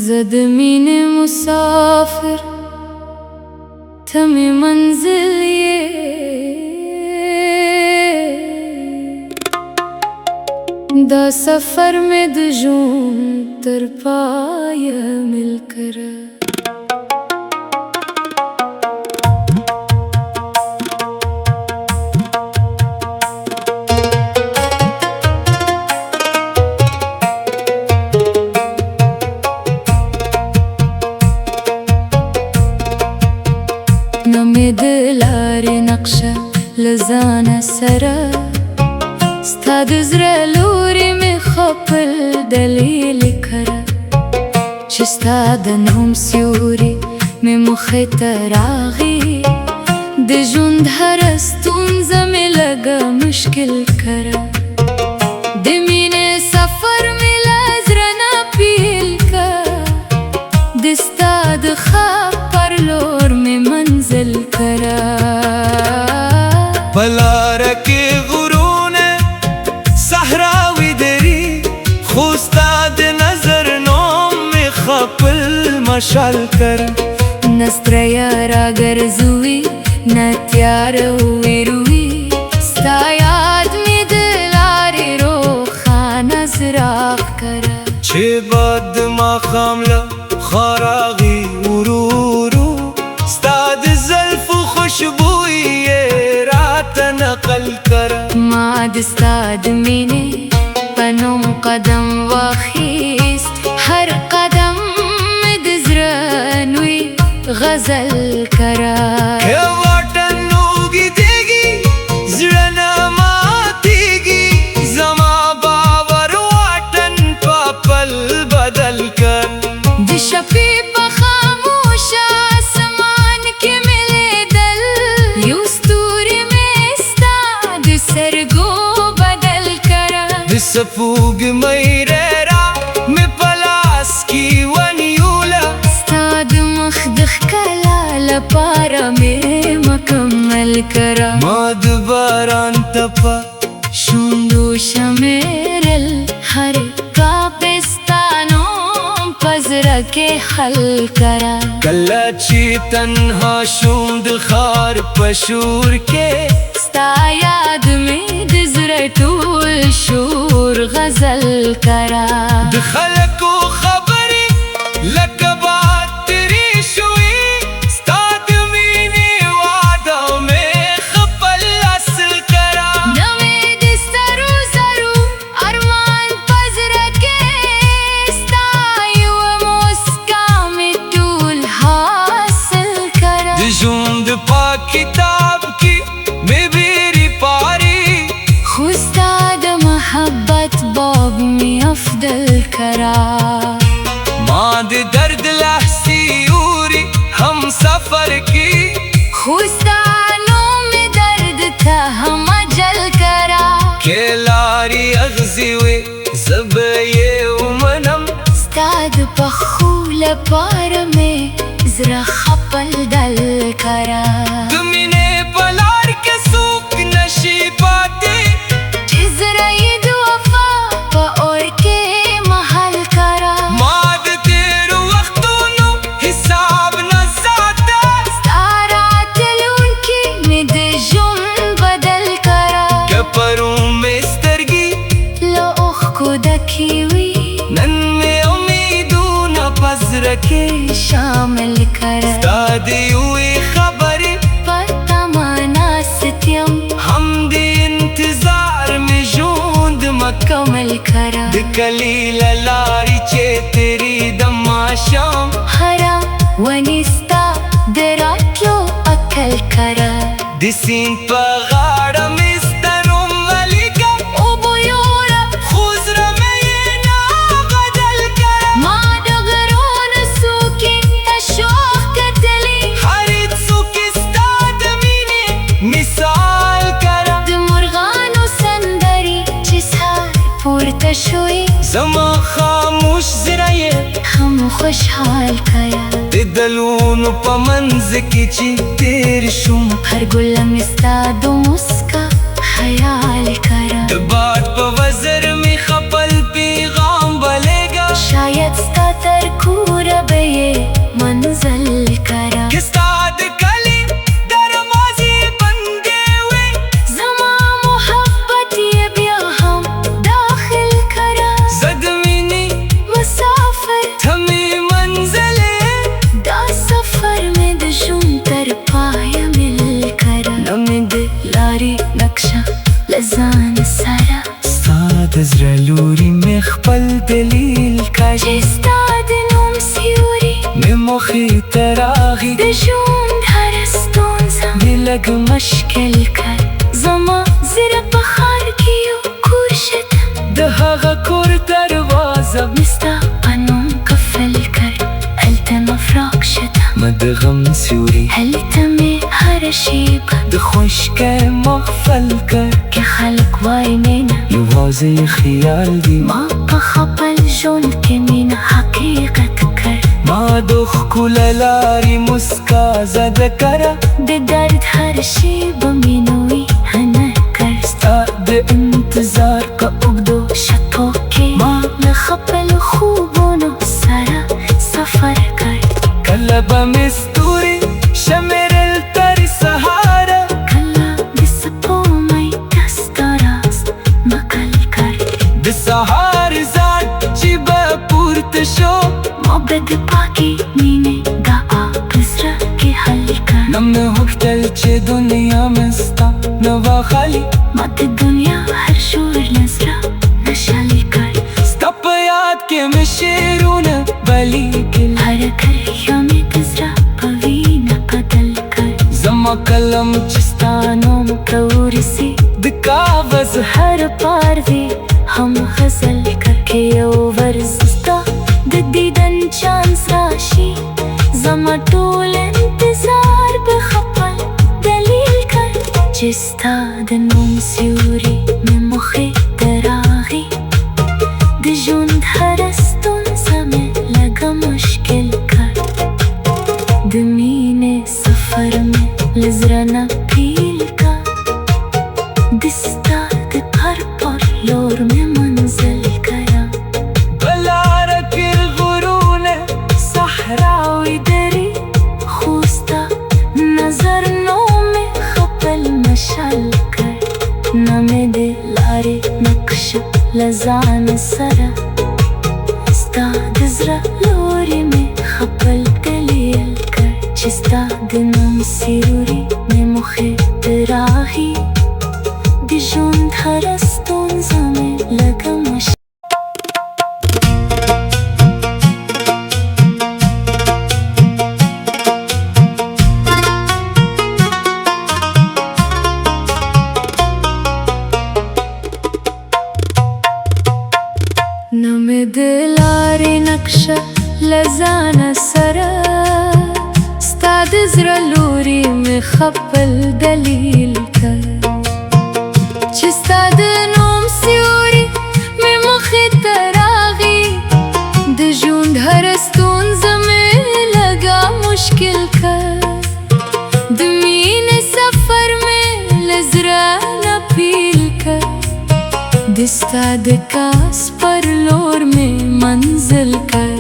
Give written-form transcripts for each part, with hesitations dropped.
زد مین مسافر تم منزل یہ دا سفر میں دجون تر پایا مل کر نمد لار نقشه لزانه سره ستاد زره لوري می خپل دلیل کړه چې ستاد نوم سیوري می مخې ته راغی د ژوند هر ستونزه می لږه مشکل کړه د مینې سفر می له زړه نه پیل کړه د ستاد خبر لور می منزل کړه پلار کې غرونه صحراوي دری خوستاد نظر نوم می خپل مشال کر نستریا را ګرځوي نتیار ویروي ستا یاد می دلارې روښانه څراغ کړه چې باد ماښام له خاراغي ورورو ستا د زلفو خوشبويي یې راته نقل کر ما د ستا د مینې په نوم قدم واخیست هر قدم مې د زړه نوی غزل کړه که واټن اوږدېږي زړه نه ماتېږي زما باور واټن په پل بدل کړ د شپې په خاموشه اسمان کې مې لیدل یو ستوری مې ستا د سترګو بدل کړه د سپوږمۍ رېرا مې په لاس کې ونیوله ستا د مخ د ښکلا لپاره مې مکمل کړه ما د باران تپه شونډو شمیرل هر کاپستانو په زړه کې حل کړه کله چې تنها شوم د ښار په شور کې ستا یاد مې د زړه ټول شور غزل کړه د خلکو خبرې لکه باد تېرې شوې ستا د مینې واده مې خپل اصل کړه نوې د سترو زرو ارمان په زړه کې ستا یوه موسکا مې ټول حاصل کړه د ژوند پاک کتاب کې مې بیرې پارې خو ستا د محبت باب مې افضل کړه ما د درد لحظې اوري هم سفر کې خو ستا نوم مې درد ته هم اجل کړه که لارې اغزي وې زه به یې ومنم ستا د پښو لپاره مې زړه خپل دل کړه د مینې په لار کې څوک نشي پاتې چې زړه یې د وفا په اور کې محل کړه ما د تېرو وختونو حساب نه ساته ستا راتلونکي مې د ژوند بدل کړه که پرون مې سترګې له اوښکو ډکې وي نن مې امیدونه په زړه کې شامل کړه ستا د یوې خبرې په تمه ناست یم هم د انتظار مې ژوند مکمل کړه د کلي له لارې چې تېرېدم ماښام هره ونې ستا د راتلو عقل کړه د سیند په غاړه مې ستا نوم ولیکم اوبو یوړه خو زړه مې یې نه بدل کړه ما د غرونو څوکې ته شوق کتلې هر هېڅ څوک یې ستا د مینې مثال کړه د مرغانو سندرې چې سهار پورته شوې زما خاموش زړه یې هم خوشحال کړه د دلونو په منځ کې چې تېر شوم هر ګل مې ستا د مسکا خیال کړه د باد په وزر مې خپل پیغام بلېږه شاید ستا تر کور خپل دلیل کا چې ستا د نوم سیوري مې مخې ته راغی د ژوند هره ستونزه مې لږ مشکل کړ زما زړه په ښار کې یو کور شته د هغه کور دروازه مې ستا په نوم قفل کړ هلته مفراق شته ما د غم سیوري هلته مې هره شیبه د خوشکۍ محفل کړ که خلک وایي مینه یوازې خیال دی ما په خپل ژوند کې مینه حقیقت کړ ما د ښکله لارې مسکا زده کړه د درد هر شیبه مې نوی هنر کړ ستا د انتظار په اوږدو شپو کې ما له خپلو خوبونو سره سفر کړ کله به مې ستوري شمیرل تر سهاره کله د سپوږمۍ ته ستا راز نقل کړ د سهار ځان چې به پورته شو ما به د پاکې مینې دعا په زړه کې حل کړ نه مې غوښتل چې دنیا مې ستا نه واخلي ما د دنیا هر شور له زړه نه شالي کړ ستا په یاد کې مې شعرونه ولیکل هره کرښه مې د زړه په وینه بدل کړ زما قلم چې ستا نوم ته ورسي د کاغذ هر پاروي هم غزل کړ که یو ورځ ستا د دیدن چانس راشي زما ټول انتظار به خپل دلیل کړ چې ستا د نوم سیوري مې مخې ته راغی د ژوند هره ستونزه مې لږه مشکل کړ د مینې سفر مې له زړه نه پیل کړ د ستا د هر پر لور مې منزل کړم په لاره کې غرونه صحراوي درې خو ستا نظر نو مې خپل مشال کړ نه مې د لارې نقشه له ځان سره ستا د زړه لورې مې خپل دلیل کړ چې ستا د نوم سیوري مې مخې ته راغی د ژوند هره ستونزه مې لږه مشکل نه مې د لارې نقشه له ځانه سره ستا د زړه لورې مې خپل دلیل کړ چې ستا د نوم سیوري مې مخې ته راغی د ژوند هره ستونزه مې لږه مشکل کړ د مینې سفر مې له زړه نه پیل کړ د ستا د کاس پر لور مې منزل کړ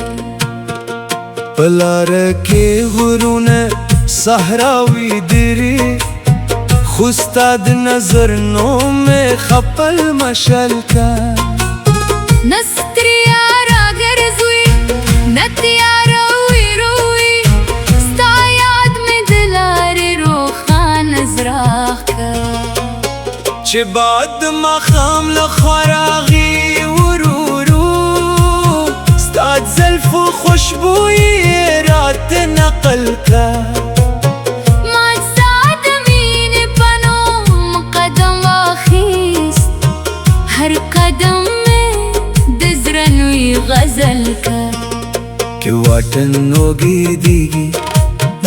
په لاره کې غرونه صحراوي درې خو ستا د نظر نو مې خپل مشل کړ نه ستړیا راګرځوي نه تیاره ویروي ستا یاد مې د لارې روښانه څراغ کړ چې باد ماښام له خوا راغی ورورو ستا د زلفو خوشبويي راته نقل کړ ما ستا د مینې په نوم قدم واخیست هر قدم مې د زړه نوی غزل کړ که واټن وږدېږي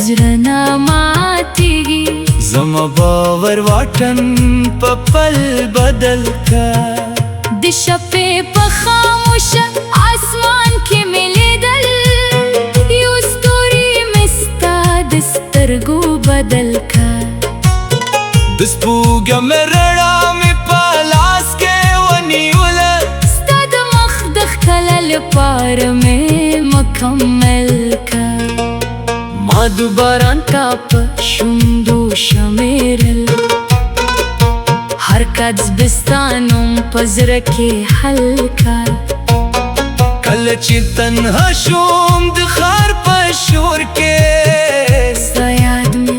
زړه نه ماتېږي زما باور واټن په پل بدل کړ د شپې په خاموشه آسمان کې مې لیدل یو ستوری مې ستا د سترګو بدل کړ د سپوږمۍ رڼا مې په لاس کې ونیوله ستا د مخ د ښکلا لپاره مې مکمل کړ ما د باران تا په شونډو شمیرل هر کڅ بستا نوم په زړه کې حل کړ کله چې تنها شوم د ښار په شور کې ستا یاد مې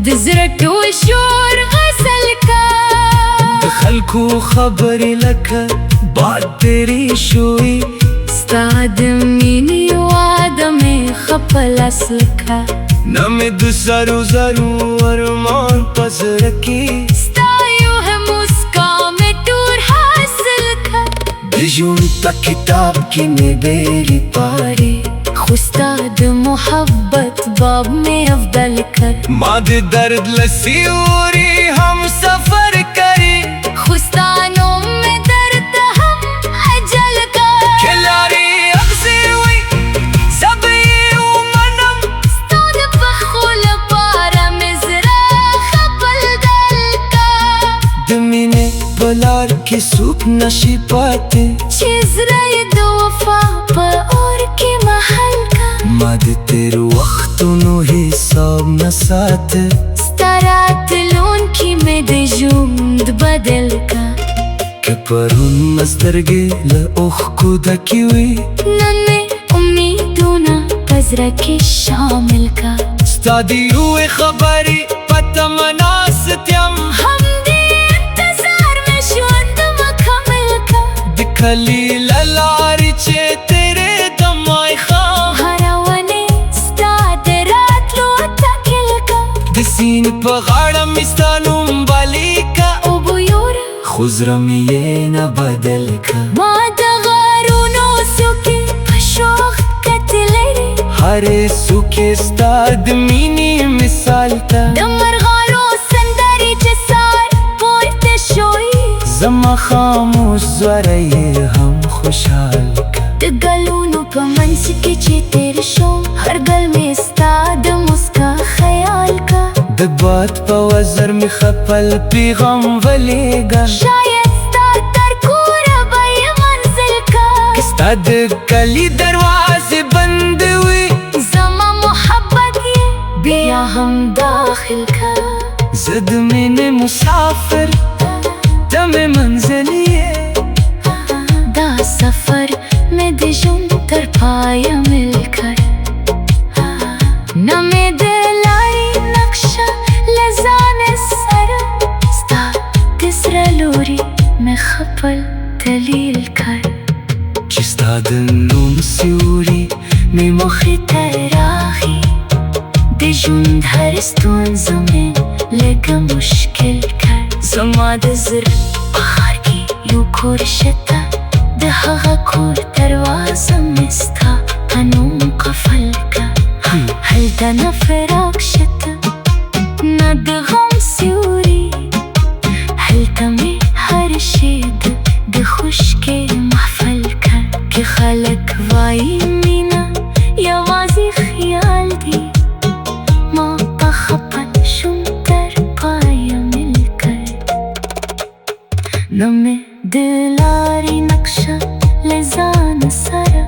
د زړه ټول شور غسل کړ د خلکو خبرې لکه بعد तेरी شوي استعدميني وعدمي خبل أسلكها نمد زرو زرو ارمان پزر کی ستایو ہے مسکا میں دور حاصل کا دجون تا کتاب کی میری پاری خستاد محبت باب میں افضل کر ماد درد لسیوری ہم سفر کری خستانوں میں درد ہم اجل کا کلاری اغزیوی زبی ومنم ستاد بخول پارا مزرا خبل دل کا دمینه بلار کی سوک نشی پاتے چیز رای دو وفا پر اور کی محل کا ماد تیر وقتونو حساب نسات ستارات لون کی میں دے جوند بدل کا که پرون مسترگی لأخ کودکی وی نن میں امیدونا پزرا کی شامل کا ستادی ہوئے خبری پتا مناستیم ہم دی انتظار میں شوند مکمل کا دکھلی للاری چے تیرے دمائی خواہ ہراونے ستاد رات لو تکل کا دسین پا غاڑم استانوم بالی کا او بیور خزرمی یہ نہ بدل کا ما دغارونو سوکی پشوخ کتلیری ہرے سوکے استاد مینی مثال تا دمر غارو سندری جسار پورت شوئی زما خاموش زوری ہم خوشحال کا دگلونو پا منس کی چی تیر شو ہر گل میں استاد مسکا خیال کا دبات پا وزر می خپل پیغام ولیگا شاید ستاد در کورا بای منزل کا استاد کلی دروازے بند ہوئی زما محبت یہ بیا ہم داخل کا زد میں مسافر دم منزلیے دا سفر میں دجون تر پایا مل کر نمی دلائی نقشہ لزان سر ستا تسرا لوری میں خپل دلیل کر چستاد نوم سیوری میں مخی تراخی دجون دھرستون زمین لگا مشکل کر زما دزر بخار کی یو کورشتا دهغا کور دروازه مستا هنوم قفل کا هل دنا فراق شتا ندغم سیوری هل تمی هر شید دخوش کے محفل کا کہ خلق وائی مینا یا واضی خیال دی ما پخپل شم در پایا مل کر نمی دلاری نقشہ لزان سارا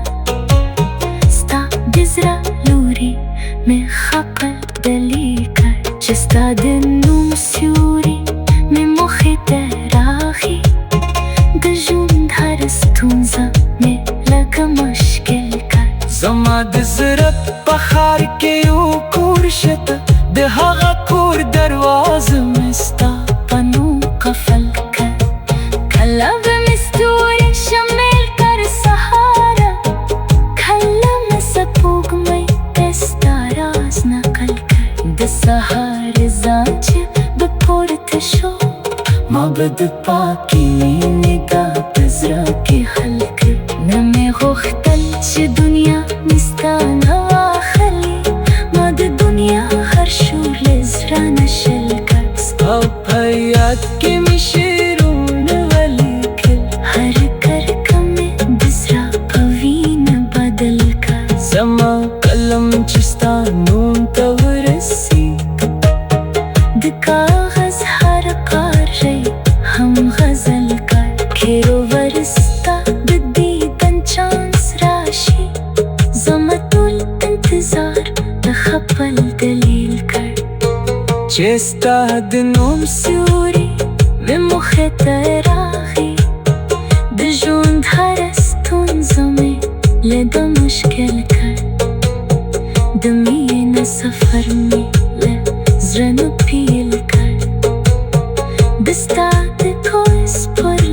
ستا دزرا لوری میں خپل دلی کر چستا دنوم سیوری میں مخی تراخی دجون دھرستون میں لگا مشکل کر زما دزرت بخار کے یو کورشت دهغا کور درواز مستا پنو قفل کر کلب مستوری شمیل کر سہارا کلم سپوگ میں دستا راز نقل کر دسہار زانچ بپورت شو مابد پاکی نگاہ پزرا کی خلق نمی غختل چه دنیا مستانا خلی ماد دنیا هر شور لزرا نشل کر او پیاد کی مشیرون ولیکل هر کرکم دزرا پوین بدل کر زما قلم چستا نون تورسی دکاغذ ہر قار رئی ہم غزل کر کھیرو ورستا بدیدن چانس راشی زمتول انتظار دخپل دلیل کر چستا دنوم سیوری میں مخی تراخی دجون دھرستون زمین لگا مشکل کر دمین سفر میں لزرن پیل کر دستا دکھو اس پر